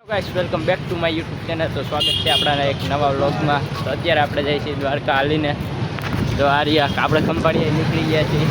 Guys welcome back to my YouTube channel. તો સ્વાગત છે આપણા એક નવા વ્લોગમાં. તો અત્યારે આપણે જઈએ છીએ દ્વારકા હાલીને. તો આ રહ્યા આપણે કંપનીએ નીકળી ગયા છીએ.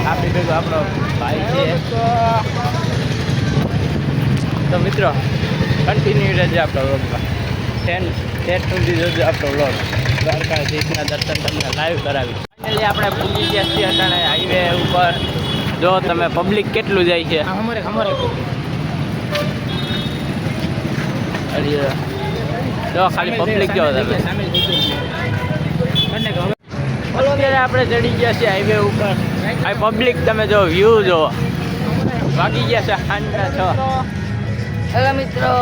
આપણી ભેગો આપણો ભાઈ છે. તો મિત્રો કન્ટિન્યુ રહેજો આપણો વ્લોગમાં. 10 સુધી જોજો આપણો વ્લોગ. દ્વારકાધીશના દર્શન તમને લાઈવ કરાવી. ફાઇનલી આપણે પૂજી ગયા છીએ અટાણે હાઈવે ઉપર. જો તમે પબ્લિક કેટલું જાય છે. જો ખાલી પબ્લિક જો તમે. અત્યારે આપણે ચડી ગયા છીએ હાઈવે ઉપર. આ પબ્લિક તમે જો વ્યૂ જો વાગી ગયા છે સાંજના 6. હેલો મિત્રો,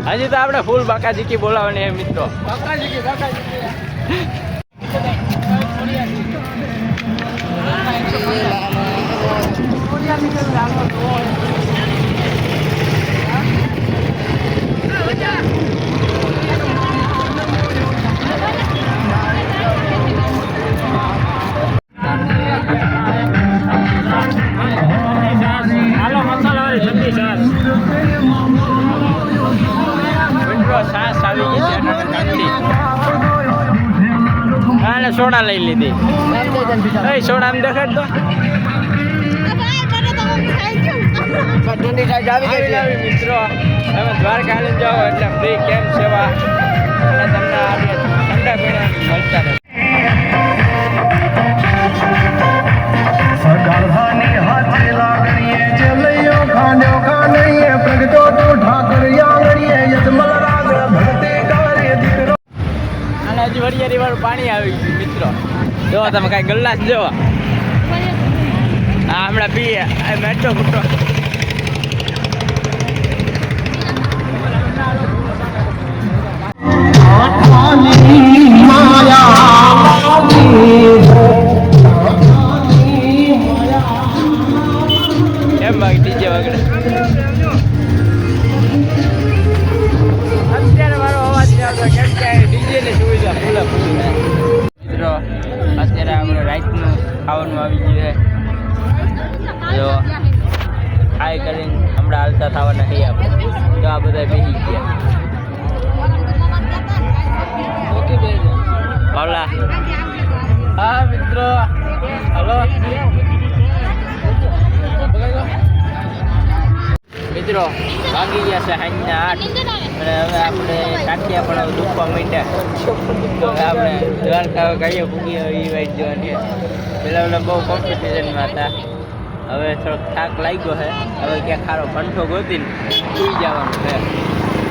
હજી તો આપણે ફૂલ બાકાજીકી બોલાવવાની મિત્રો. સાસ આવી ગઈ છે અને સોડા લઈ લીધી. સોડા આમ દેખાડ તો મિત્રો. તમે દ્વારકા હાલી જાઓ એટલે ફ્રી કેમ્પ સેવા અને તમને ઠંડા પીણા મળતા નથી. હજી વરિયારી વાળું પાણી આવી ગયું મિત્રો. જો તમે કાંઈ ગલ્લાસ જો. હા હમણાં પીએ મેટો ફૂટો. એમ ભાઈ ડીજે વગડે. અત્યારે મારો અવાજ નહીં આવતો કેમ કે ડીજેની સુવિધા ફૂલે ફૂલ મિત્રો. અત્યારે આપણે રાઈટનું ખાવાનું આવી ગયું છે. જો ખાઈ કરીને હમણાં હાલતા થવાના છીએ આપણે. તો આ બધા બેસી ગયા. બાવલા હા મિત્રો હલો મિત્રો. વાગી ગયા છે સાંજના 8 અને હવે આપણે કાઠિયા પણ દુખવા માંડ્યા. તો આપણે દ્વારકા કહીએ પૂગી એ વાઈટ જોવાની. પેલા બહુ કોમ્પિટિશનમાં હતા. હવે થોડોક થાક લાગ્યો છે. હવે ક્યાં ખારો કંઠો ગોતીને સુઈ જવાનું છે.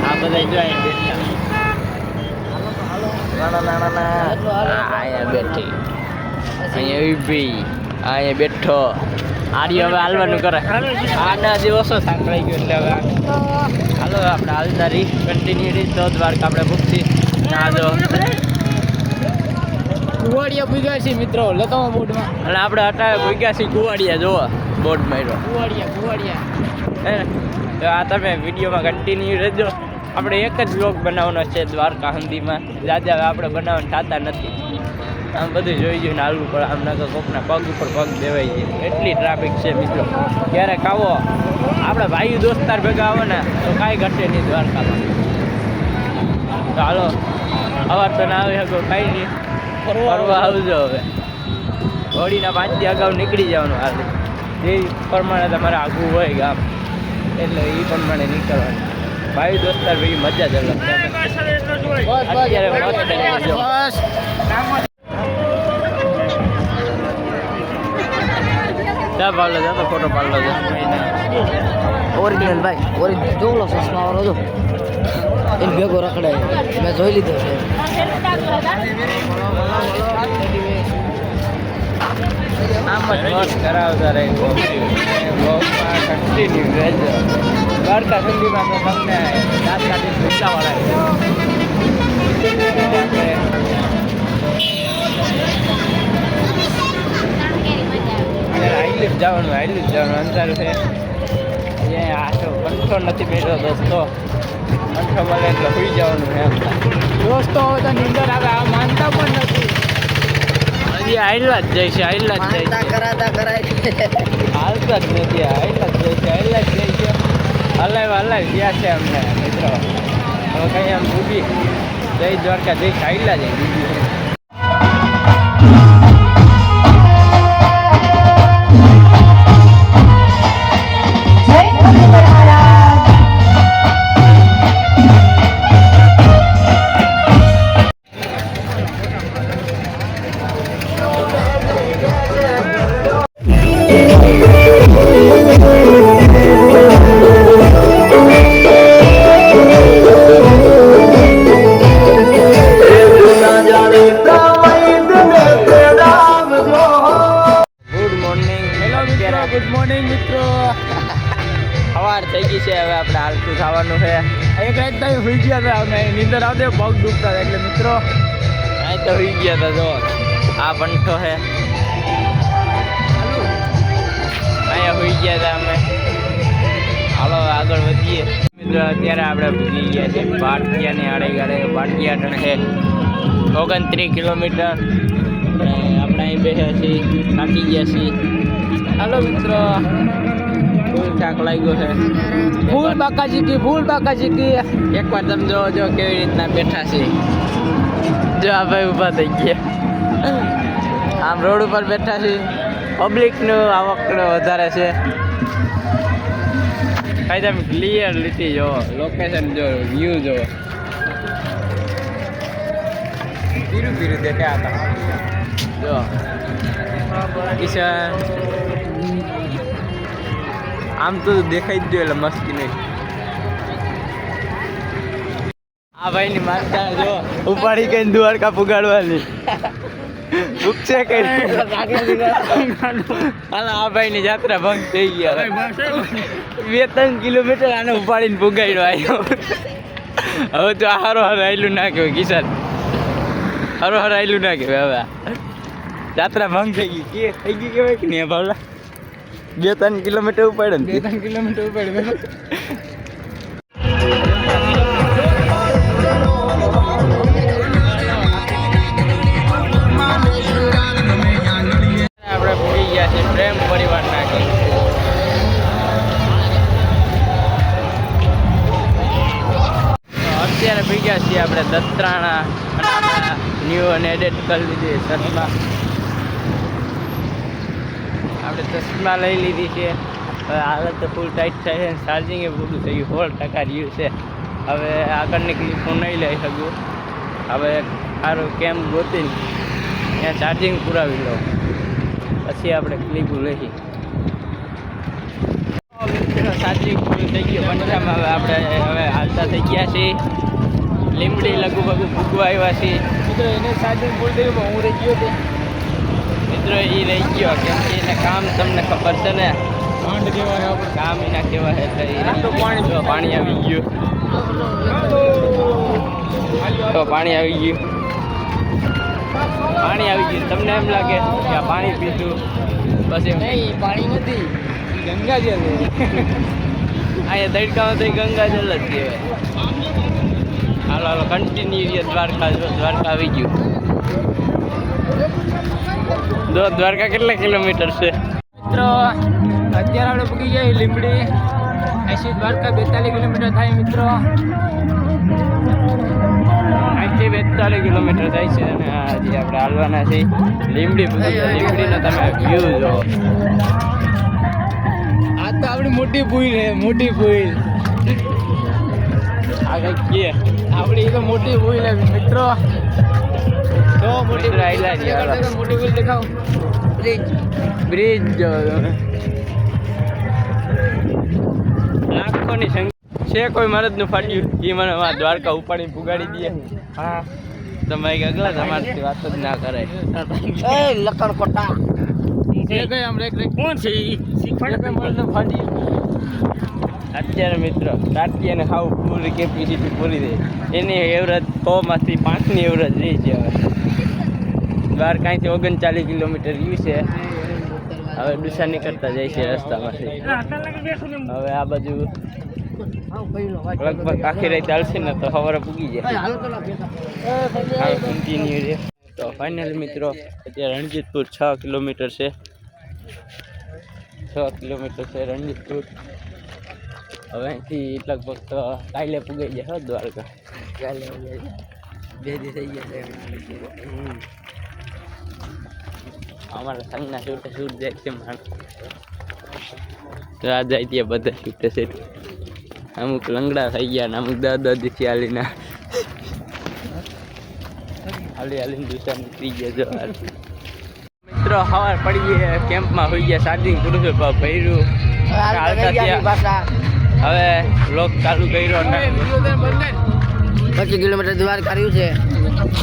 આ બધા જોઈને બેઠા અહીંયા બેઠી અહીંયા ઊભી અહીંયા બેઠો. આર્ય હવે હાલવાનું કરે. આના દિવસો થાક લાગી ગયો એટલે હવે હાલો આપણે હાલતા રહી કન્ટિન્યુ રહી. તો દ્વારકા આપણે પૂછતી ના જો કુવાડિયા પૂગ્યા છીએ મિત્રો. લતો બોર્ડમાં અને આપણે અટાવે પૂગ્યા છીએ કુવાડિયા. જોવો બોર્ડ માર્યો કુવાડિયા. હે તો આ તમે વિડીયોમાં કન્ટિન્યુ રહેજો. આપણે એક જ બ્લોગ બનાવવાનો છે દ્વારકા હંદીમાં. જાજા આપણે બનાવવાનું થતા નથી. આમ બધું જોઈ જોઈને હાલવું પડે. આમ ના કોકના પગ ઉપર પગ દેવાઈ જાય એટલી ટ્રાફિક છે મિત્રો. ક્યારેક આવો આપણે ભાઈ દોસ્તાર ભેગા આવો ને તો કાંઈ ઘટે નહીં દ્વારકામાં. તો હાલો અવાર તો ના આવી શકો કાંઈ નહીં. ફરવા આવજો. હવે હોળીના 5 દી અગાઉ નીકળી જવાનું. હાલ જે પ્રમાણે તમારે આગવું હોય ગામ એટલે એ પ્રમાણે નીકળવાનું. ભાઈ દોસ્તાર ભેગી મજા જ અલગ. અત્યારે પાડલો જતો ફોટો પાડલો છે ઓરિજિનલ ભાઈ ઓરિજિનલ જોલો ચશ્મા વાળો જો એને ભેગો રખડાય. મેં જોઈ લીધો છે. આમ જ મસ્ત કરાવતા રહે. બ્લોગમાં કન્ટિન્યુ રહેજો. દ્વારકા સુધીમાં તો તમને દાંતકાઠી રિક્ષાવાળા જવાનું અંતર છે. આટલો કંઠો નથી બેઠો દોસ્તો. હેઠો મળે એટલે સુઈ જવાનું એમ દોસ્તો હવે તો નીંદર આવે આ માનતા પણ નથી હજી આયલા જ જાય છે આયલા જ જાય છે કરાતા કરાય હાલતા જ નથી આયલા જ જાય છે હલાવ ગયા છે અમને મિત્રો હવે કંઈ આમ ઊભી જય દ્વારકા જઈ આયલા જાય બીજું ગુડ મોર્નિંગ મિત્રો સવાર થઈ ગઈ છે હવે આપણે હાલતું ખાવાનું છે એક રાત તો સુઈ ગયા હતા અમે નીંદર આવતી પગ દુખતા હતા એટલે મિત્રો અહીં તો સુઈ ગયા હતા જો આ બંઠો છે અહીંયા સુઈ ગયા હતા અમે હાલો આગળ વધીએ મિત્રો અત્યારે આપણે ભૂલી ગયા છે બાટકિયાની આડે બાટકિયા છે 29 કિલોમીટર અને આપણે અહીં બેઠા છીએ થાકી ગયા છીએ હાલો મિત્રો ફૂલ થાક લાગ્યો છે ફૂલ બાકાજી કી એકવાર તમે જો કેવી રીતના બેઠા છે જો આ ભાઈ ઊભા થઈ ગયા આમ રોડ ઉપર બેઠા છે પબ્લિકનું આવકનો વધારે છે કઈ તમે ક્લિયર લીધી જો લોકેશન જો વ્યૂ જો પીરું દેખાયા હતા જો કિશન આમ તો દેખાઈ જ ગયો એટલે મસ્તી નહીં આ ભાઈની માનતા જો ઉપાડી કઈ દ્વારકા પુગાડવાની ઉગશે કઈ આ ભાઈની યાત્રા ભંગ થઈ ગયા 2-3 કિલોમીટર આને ઉપાડીને પુગાડ્યો આવ્યો હવે તો હારો આયલું ના કહેવાય કિશન હારો આયલું ના કહેવાય હવે યાત્રા ભંગ થઈ ગઈ કેવાય કે નહીં ભાવલા 2-3 કિલોમીટર ઉપાડે ને 2-3 કિલોમીટર ઉપાડે આપણે ભૂલી ગયા છે પ્રેમ પરિવાર નાખી અત્યારે ભૂલી ગયા છીએ આપણે દત્રાણા અને ન્યૂ અને એડિટ કરી લીધી ચશ્મા આપણે ચશ્મા લઈ લીધી છે હવે હાલત તો ફૂલ ટાઈટ થાય છે ચાર્જિંગ એ પૂરું થઈ ગયું 16% રહ્યું છે હવે આગળની ક્લિપ હું નહીં લઈ શકું હવે સારું કેમ ગોતીને ત્યાં ચાર્જિંગ પુરાવી લો પછી આપણે ક્લિપ લઈ ચાર્જિંગ પૂરું થઈ ગયું પંચામાં હવે આપણે હવે હાલતા થઈ ગયા છીએ લીમડી લગભગ ભૂગવા આવ્યા છીએ મિત્રો એને ચાર્જિંગ પૂરું થયું પણ હું રહી ગયો તે મિત્રો એ રહી ગયો કેમ કે એને કામ તમને ખબર છે ને કામ એના કેવા છે એટલે પાણી આવી ગયું તો પાણી આવી ગયું તમને એમ લાગે કે આ પાણી પીધું પછી નહીં પાણી નથી ગંગાજલ અહીંયા તડકામાં તો ગંગાજલ જ કહેવાય હાલો કન્ટિન્યુ દ્વારકા આવી ગયું દ્વારકા કેટલા કિલોમીટર છે મિત્રો અત્યારે આપણે પૂગી ગયા લીંબડી અહીંથી દ્વારકા 42 કિલોમીટર થાય મિત્રો અહીંથી 42 કિલોમીટર થાય છે અને હજી આપણે હાલવાના છે લીંબડી લીંબડીનો તમે વ્યૂ જો આ તો આપણી મોટી ભૂલ આગળ કે આપણી તો મોટી ભૂલ મિત્રો તો મોટી ભૂલ દેખાવ બ્રિજ જો લાખોની સંખ્યા છે કોઈ મરદનું ફાટ્યું એ મને દ્વારકા ઉપાડીને પુગાડી દે હા તમે ગગલા તમારાથી વાત જ ના કરાય લકડ કોટા કોણ છે ફાટ્યું અત્યારે મિત્રો ટાટીને ખાવ પૂરી કેપેસિટી પૂરી દે એની એવરેજ 100માંથી 5ની એવરેજ રહી છે હવે દ્વારકાથી 39 કિલોમીટર રહ્યું છે હવે ડુસા નીકળતા જાય છે રસ્તામાંથી હવે આ બાજુ લગભગ આખી રાત ચાલશે ને તો સવારે પૂગી જાય. કન્ટિન્યુ છે. તો ફાઇનલ મિત્રો અત્યારે રણજીતપુર 6 કિલોમીટર છે. 6 કિલોમીટર છે રણજીતપુર. હવે અહીંથી લગભગ તો કાલે પૂગી જાય દ્વારકા. કાલે 2 દિવસ થઈ ગયા છે. અમારા સંઘના છૂટે છૂટ જાય છે માણસ. રાત જાય ત્યાં બધા છૂટે છે. અમુક લંગડા થઈ ગયા ને અમુક દાદાથી હાલીને હાલીને દુસરા નીકળી ગયા. જો મિત્રો સવાર પડી ગયા કેમ્પમાં હોઈ ગયા. ચાર્જિંગ પૂરું છે ભર્યું. હવે બ્લોગ ચાલુ કર્યો. 25 કિલોમીટર દ્વારકા કર્યું છે.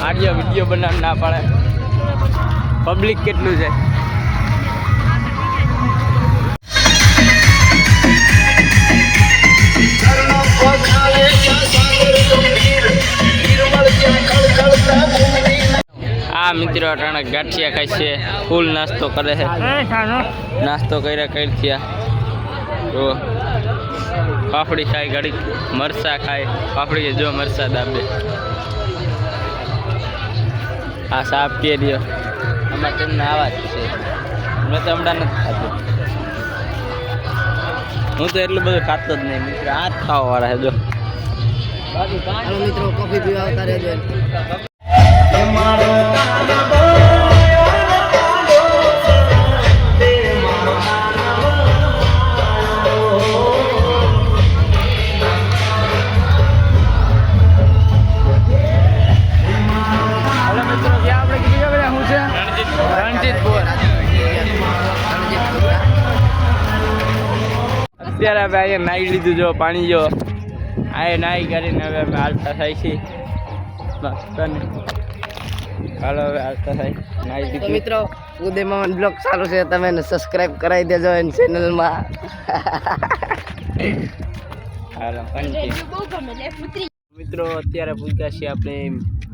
આડિયો વિડીયો બનાવ ના પાડે. પબ્લિક કેટલું છે. આ મિત્રો અટાણે ગાંઠિયા ખાય છે. ફૂલ નાસ્તો કરે છે. નાસ્તો કર્યા કરી થયા. તો પાપડી ખાય ઘડી મરસા ખાય. પાપડી જો મરસા દાબે. આ સાપ કે રહ્યો અમારે તમને આવા જ છે. મેં તો હમણાં નથી ખાતું. હું તો એટલું બધું ખાતો જ નહીં મિત્રો. આ જ ખાવા વાળા છે. જો મિત્રો કોફી પીવા આવતા રહેજો. અત્યારે હવે અહીંયા નાહી લીધું. જો પાણી જો આ નાહી કરીને હવે અમે હાલતા થાય છે. હાલો હવે હાલતા થાય. નાહી લીધું. મિત્રો ઉદય મોહન બ્લોગ ચાલુ છે. તમે એને સબસ્ક્રાઇબ કરાવી દેજો એની ચેનલમાં. હાલો મિત્રો અત્યારે પૂછ્યા છીએ આપણે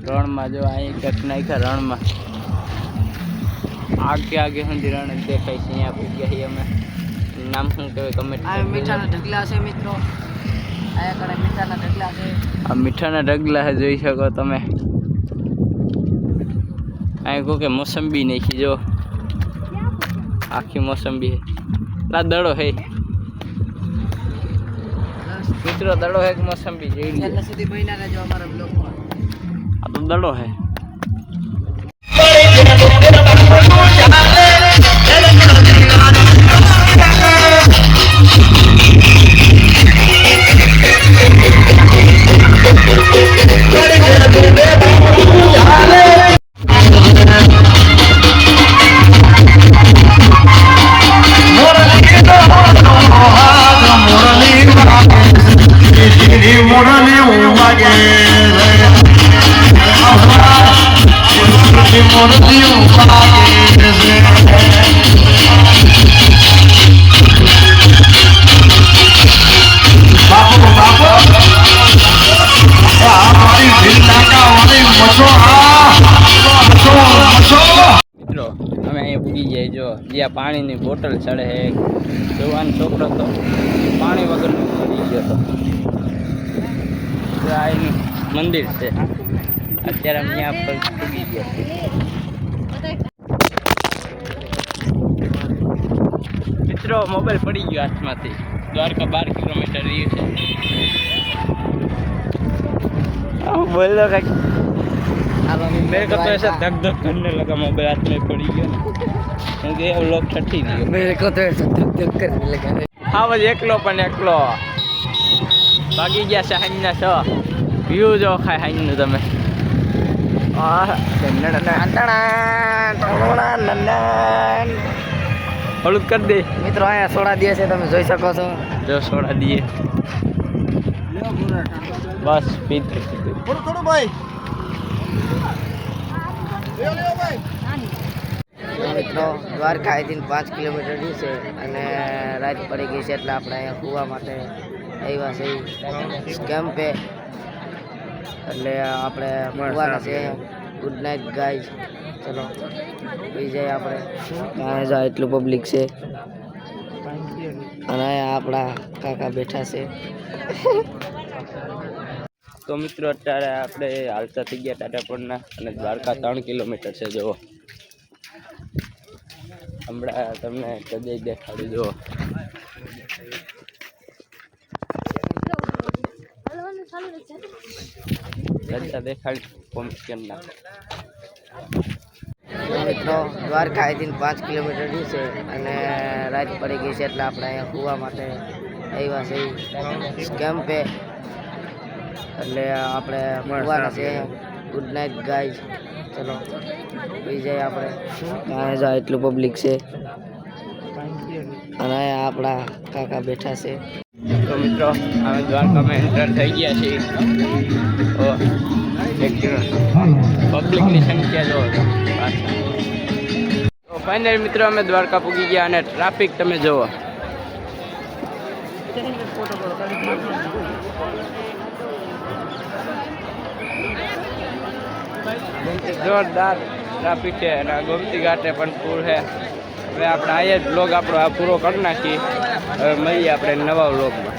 રણમાં. જો અહીં કંઈક નાખ્યા રણમાં. આગે સુધી રણ દેખાય છે. અહીંયા પૂછ્યા છીએ અમે. નામ શું કહેવાય કમેન્ટ. આ મીઠાના ઢગલા છે મિત્રો. આયા કડે મીઠાના ઢગલા છે. આ મીઠાના ઢગલા છે જોઈ શકો તમે. અહીં કહું કે મોસંબી નાખી. જો આખી મોસંબી છે. આ દડો હે મિત્રો. દડો હે કે મોસંબી જોઈ લો. છેલ્લે સુધી બન્યા રહેજો અમારા બ્લોગમાં. આ તો દડો હે. મિત્રો અમે અહીંયા પૂગી જાય. જો જ્યાં પાણીની બોટલ ચડે છે. જવાન છોકરો તો પાણી વગરનો મરી ગયો હતો. આ એનું મંદિર છે. અત્યારે અમે ત્યાં પર પૂગી ગયા છીએ. મિત્રો મોબાઈલ પડી ગયો હાથમાંથી. દ્વારકા 12 કિલોમીટર રહ્યું છે. બોલો કંઈક. मेरे को तो ऐसा धक धक करने लगा. मोबाइल हाथ में पड़ी गया क्योंकि ये लोग छठी नहीं. मेरे को तो ऐसा धक धक करने लगा. हाँ बस एकलो पण एकलो ભાગી ગયા છે. હાઈના છો વ્યૂ જો ખાય હાઈનું તમે. હળુદ કરી દે મિત્રો. અહીંયા સોડા દે છે તમે જોઈ શકો છો. જો સોડા દઈએ બસ પીત થોડું ભાઈ. મિત્રો દ્વારકા અહીંથી 5 કિલોમીટર દૂર છે અને રાત પડી ગઈ છે એટલે આપણે અહીંયા કૂવા માટે આવ્યા છે કેમ્પે. એટલે આપણે કૂવાના છે. Good night guys. ચલો સુઈ જાય આપણે. ત્યાં એટલું પબ્લિક છે. અને અહીંયા આપણા કાકા બેઠા છે. તો મિત્રો અત્યારે આપણે હાલતા થઈ ગયા ટાટાપુરના અને દ્વારકા 3 કિલોમીટર છે. જુઓ હમણાં તમને કદી દેખાડી જુઓ. દેખાડી પંપના મિત્રો દ્વારકા અહીંથી 5 કિલોમીટર દૂર છે અને રાત પડી ગઈ છે એટલે આપણે અહીંયા કૂવા માટે આવ્યા છે કેમ્પે. એટલે આપણે કૂવાના છે. Good night guys. ચલો પી જાય આપણે. ત્યાં જો એટલું પબ્લિક છે અને અહીંયા આપણા કાકા બેઠા છે. તો મિત્રો અમે દ્વારકામાં એન્ટર થઈ ગયા છીએ. પબ્લિકની સંખ્યા જો તો ફાઇનલ મિત્રો અમે દ્વારકા પૂગી ગયા અને ટ્રાફિક તમે જુઓ. જોરદાર ટ્રાફિક છે અને ગોમતી ઘાટે પણ ફૂલ છે. હવે આપણે આ જ બ્લોગ આપણો આ પૂરો કરી નાખીએ. હવે મળીએ આપણે નવા બ્લોગમાં.